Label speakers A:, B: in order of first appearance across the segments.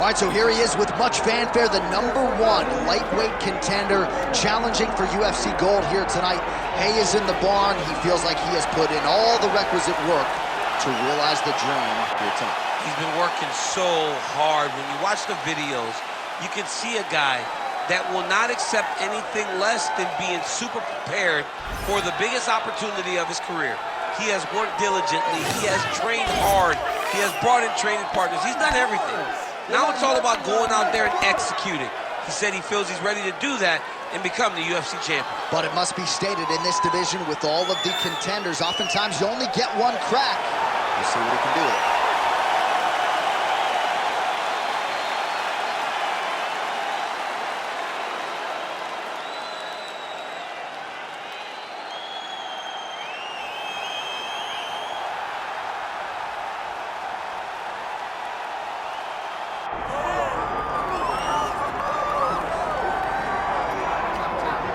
A: All right, so here he is with much fanfare, the #1 lightweight contender, challenging for UFC gold here tonight. Hay is in the barn. He feels like he has put in all the requisite work to realize the dream here tonight.
B: He's been working so hard. When you watch the videos, you can see a guy that will not accept anything less than being super prepared for the biggest opportunity of his career. He has worked diligently. He has trained hard. He has brought in training partners. He's done everything. Now it's all about going out there and executing. He said he feels he's ready to do that and become the UFC champion.
A: But it must be stated, in this division with all of the contenders, oftentimes you only get one crack. We'll see what he can do with it.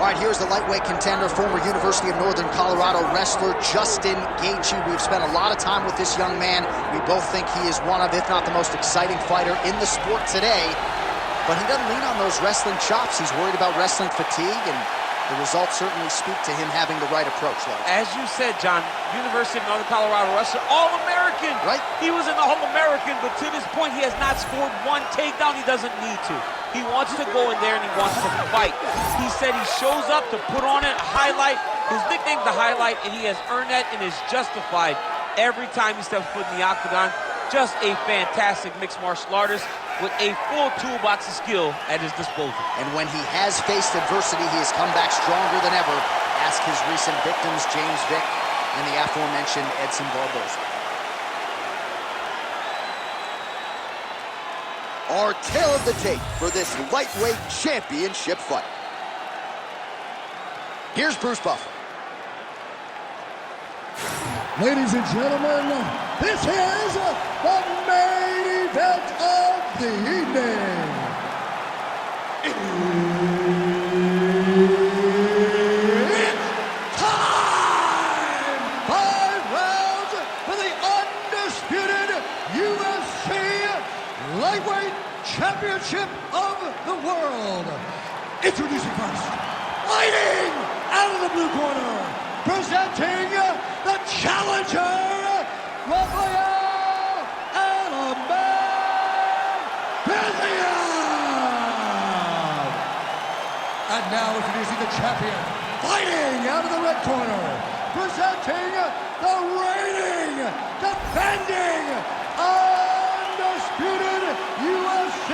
A: All right, here's the lightweight contender, former University of Northern Colorado wrestler Justin Gaethje. We've spent a lot of time with this young man. We both think he is one of, if not the most exciting fighter in the sport today. But he doesn't lean on those wrestling chops. He's worried about wrestling fatigue, and the results certainly speak to him having the right approach.
C: As you said, John, University of Northern Colorado wrestler, All-American.
A: Right.
C: He was an All-American, but to this point, he has not scored one takedown. He doesn't need to. He wants to go in there and he wants to fight. He said he shows up to put on a highlight. His nickname's the Highlight, and he has earned that and is justified every time he steps foot in the octagon. Just a fantastic mixed martial artist with a full toolbox of skill at his disposal.
A: And when he has faced adversity, he has come back stronger than ever. Ask his recent victims, James Vick and the aforementioned Edson Barboza. Our tale of the tape for this lightweight championship fight. Here's Bruce Buffer.
D: Ladies and gentlemen, this is the main event of the evening. It's time! 5 rounds for the undisputed UFC Lightweight Championship of the world. Introducing first, fighting out of the blue corner, presenting the challenger, Rafael Fiziev. And now introducing the champion, fighting out of the red corner, presenting the reigning, defending, undisputed UFC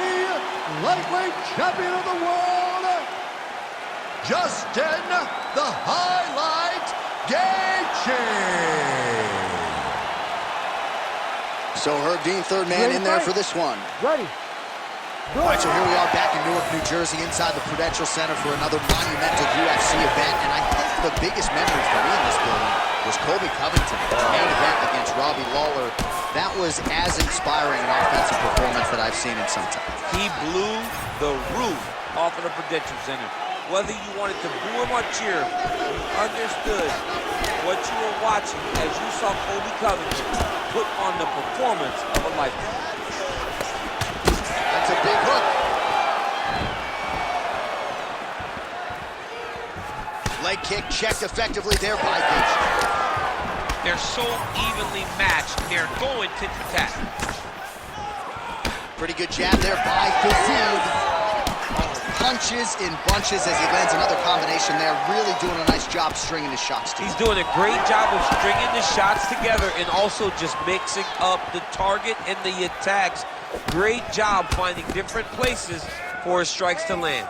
D: lightweight champion of the world, Justin the Highlight Gaethje.
A: So Herb Dean, third man in there for this one.
D: Ready.
A: All right, so here we are back in Newark, New Jersey, inside the Prudential Center for another monumental UFC event. And I think the biggest memory for me in this building was Colby Covington, main event against Robbie Lawler. That was as inspiring an offensive performance that I've seen in some time.
B: He blew the roof off of the Prudential Center. Whether you wanted to boo him or cheer, you understood what you were watching as you saw Colby Covington put on the performance of a lifetime.
A: That's a big hook. Leg kick checked effectively there by Gaethje.
B: They're so evenly matched, they're going tit for tat.
A: Pretty good jab there by Fiziev. Punches in bunches as he lands another combination there. Really doing a nice job stringing his shots together.
B: He's doing a great job of stringing the shots together and also just mixing up the target and the attacks. Great job finding different places for his strikes to land.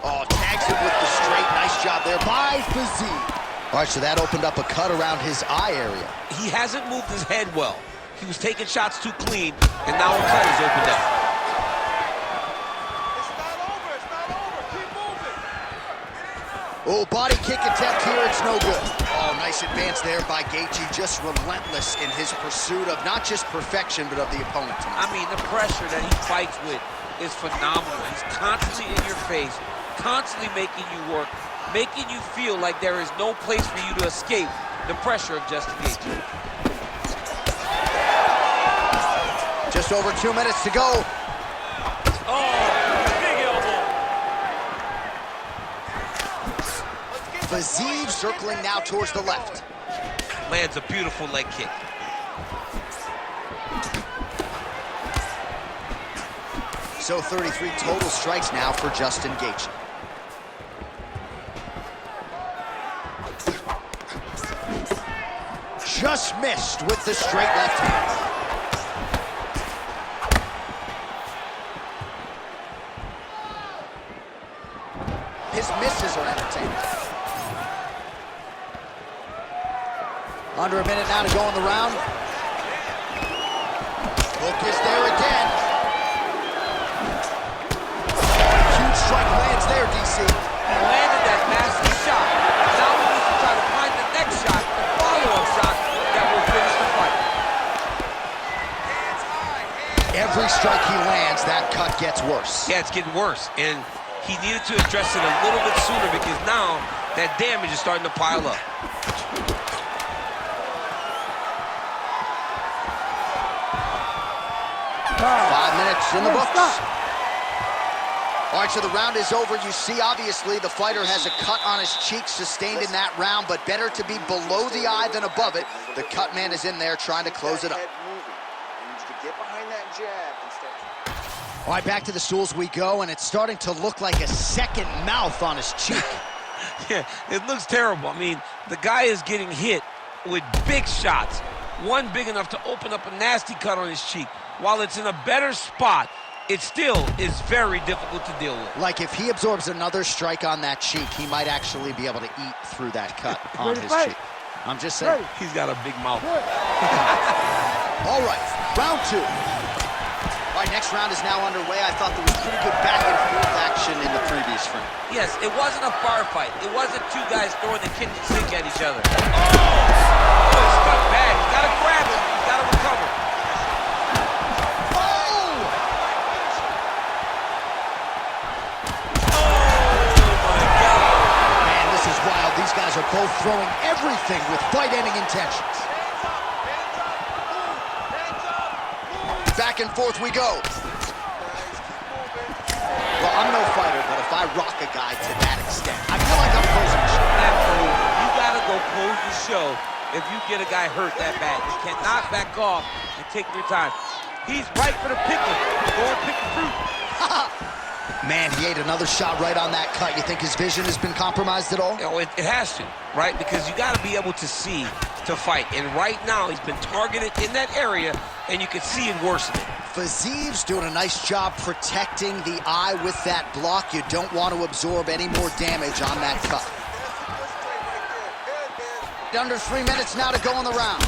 A: Oh, tags him with the straight. Nice job there by Fiziev. All right, so that opened up a cut around his eye area.
B: He hasn't moved his head well. He was taking shots too clean, and now a cut is opened up.
A: Oh, body kick attempt here, it's no good. Oh, nice advance there by Gaethje, just relentless in his pursuit of not just perfection, but of the opponent.
B: I mean, the pressure that he fights with is phenomenal. He's constantly in your face, constantly making you work, making you feel like there is no place for you to escape the pressure of Justin Gaethje.
A: Just over 2 minutes to go.
C: Oh, big elbow.
A: Fiziev circling now towards the left.
B: Lands a beautiful leg kick.
A: So 33 total strikes now for Justin Gaethje. Just missed with the straight left hand. His misses are entertaining. Under a minute now to go in the round. Hook is there again. Huge strike lands there, DC.
C: Landed that nasty shot. Now we need to try to find the next shot, the follow-up shot that will finish the fight.
A: Every strike he lands, that cut gets worse.
B: Yeah, it's getting worse. And he needed to address it a little bit sooner because now that damage is starting to pile up.
A: 5 minutes in the books. All right, so the round is over. You see, obviously, the fighter has a cut on his cheek sustained in that round, but better to be below the eye than above it. The cut man is in there trying to close it up. All right, back to the stools we go, and it's starting to look like a second mouth on his cheek.
B: Yeah, it looks terrible. I mean, the guy is getting hit with big shots. One big enough to open up a nasty cut on his cheek. While it's in a better spot, it still is very difficult to deal with.
A: Like if he absorbs another strike on that cheek, he might actually be able to eat through that cut on his cheek. I'm just saying.
B: He's got a big mouth.
A: All right, round two. All right, next round is now underway. I thought there was pretty good back and forth action in the previous frame.
B: Yes, it wasn't a firefight. It wasn't two guys throwing the kitchen sink at each other. Oh, it's stuck bad. He's got to grab him. He's got to recover.
A: These guys are both throwing everything with fight-ending intentions. Back and forth we go. Well, I'm no fighter, but if I rock a guy to that extent, I feel like I'm closing the show.
B: Absolutely. You got to go close the show if you get a guy hurt that bad. You cannot back off and take your time. He's right for the picking. Go and pick the fruit.
A: Man, he ate another shot right on that cut. You think his vision has been compromised at all?
B: You know, it has to, right? Because you got to be able to see to fight. And right now, he's been targeted in that area, and you can see it worsening.
A: Fiziev's doing a nice job protecting the eye with that block. You don't want to absorb any more damage on that cut. Under 3 minutes now to go in the round.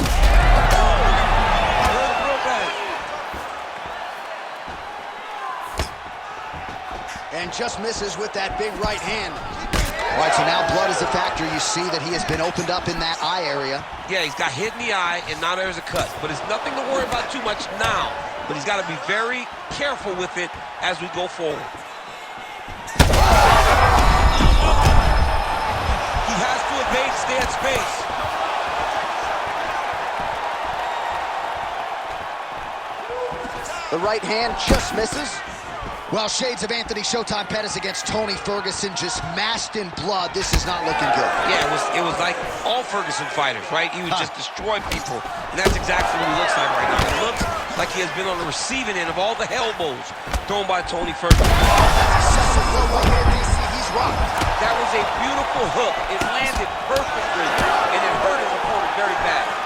A: And just misses with that big right hand. All right, so now blood is a factor. You see that he has been opened up in that eye area.
B: Yeah, he's got hit in the eye, and now there's a cut. But it's nothing to worry about too much now. But he's got to be very careful with it as we go forward. He has to evade, stay at space.
A: The right hand just misses. Well, shades of Anthony Showtime Pettis against Tony Ferguson, just masked in blood. This is not looking good.
B: Yeah, it was like all Ferguson fighters, right? He would just destroy people, and that's exactly what he looks like right now. He looks like he has been on the receiving end of all the elbows thrown by Tony Ferguson.
A: Excessive blow right here, DC. He's rocked.
B: That was a beautiful hook. It landed perfectly, and it hurt his opponent very bad.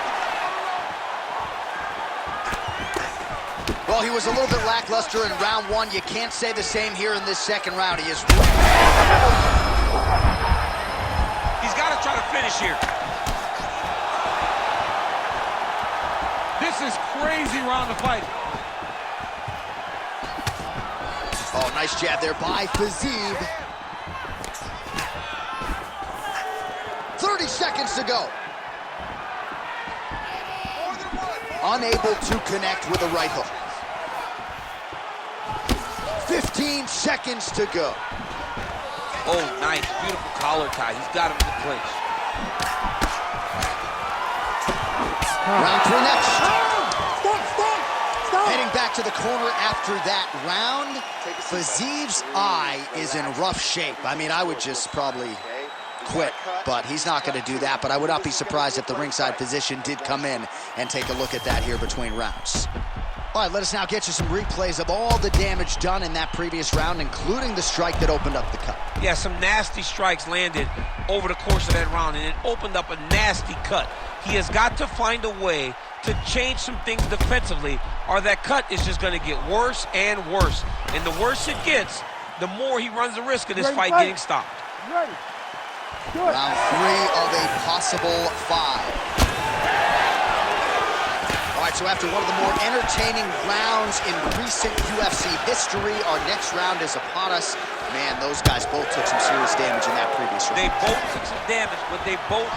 A: Well, he was a little bit lackluster in round one. You can't say the same here in this second round. He is...
B: He's got to try to finish here.
C: This is crazy round to fight.
A: Oh, nice jab there by Fiziev. 30 seconds to go. Unable to connect with a right hook. 15 seconds to go.
B: Oh, nice. Beautiful collar tie. He's got him in the clinch.
A: Round three next.
D: Stop!
A: Heading back to the corner after that round, Fiziev's eye is in rough shape. I mean, I would just probably quit, but he's not going to do that. But I would not be surprised if the ringside physician did come in and take a look at that here between rounds. All right, let us now get you some replays of all the damage done in that previous round, including the strike that opened up the cut.
B: Yeah, some nasty strikes landed over the course of that round, and it opened up a nasty cut. He has got to find a way to change some things defensively, or that cut is just going to get worse and worse. And the worse it gets, the more he runs the risk of this fight getting stopped.
D: Ready. Do it.
A: Round 3 of a possible 5. All right, so after one of the more entertaining rounds in recent UFC history, our next round is upon us. Man, those guys both took some serious damage in that previous round.
B: They both took some damage, but they both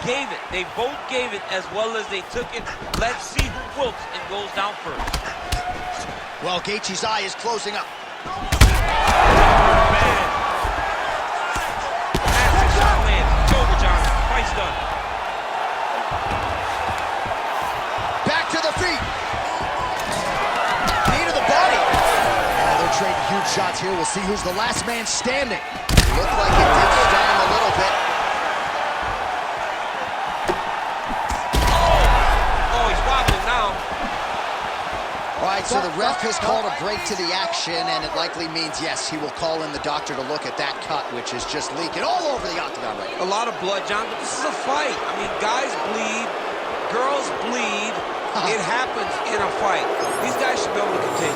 B: gave it. They both gave it as well as they took it. Let's see who wilts and goes down first.
A: Well, Gaethje's eye is closing up.
B: Man. Massive shot lands. It's over, John. Fight's done.
A: Back to the feet. Knee to the body. They're trading huge shots here. We'll see who's the last man standing. Looked like it did stun him a little bit.
B: Oh, he's wobbling now.
A: All right, so the ref has called a break to the action, and it likely means, yes, he will call in the doctor to look at that cut, which is just leaking all over the octagon right now.
B: A lot of blood, John, but this is a fight. I mean, guys bleed, girls bleed. It happens in a fight. These guys should be able to continue.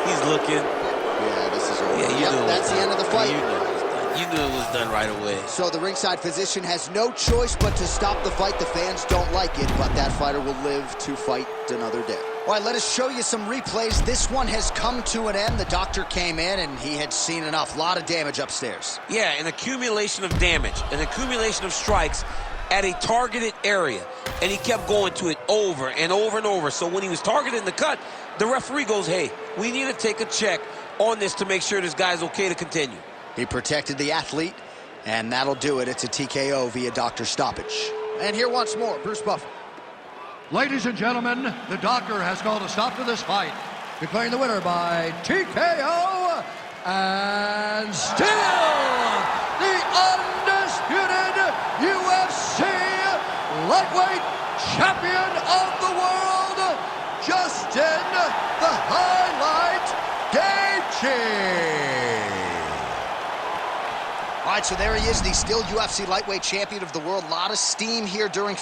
B: He's looking.
A: Yeah, this is over.
B: Yeah, you knew
A: that's the end of the fight.
B: You knew it was done right away.
A: So the ringside physician has no choice but to stop the fight. The fans don't like it, but that fighter will live to fight another day. All right, let us show you some replays. This one has come to an end. The doctor came in, and he had seen enough. A lot of damage upstairs.
B: Yeah, an accumulation of damage, an accumulation of strikes at a targeted area, and he kept going to it over and over and over. So when he was targeting the cut, the referee goes, hey, we need to take a check on this to make sure this guy's okay to continue.
A: He protected the athlete, and that'll do it. It's a TKO via doctor stoppage. And here once more, Bruce Buffer.
D: Ladies and gentlemen, the doctor has called a stop to this fight, declaring the winner by TKO, and still the undisputed UFC lightweight champion of the world, Justin the Highlight Gaethje.
A: All right, so there he is, the still UFC lightweight champion of the world. A lot of steam here during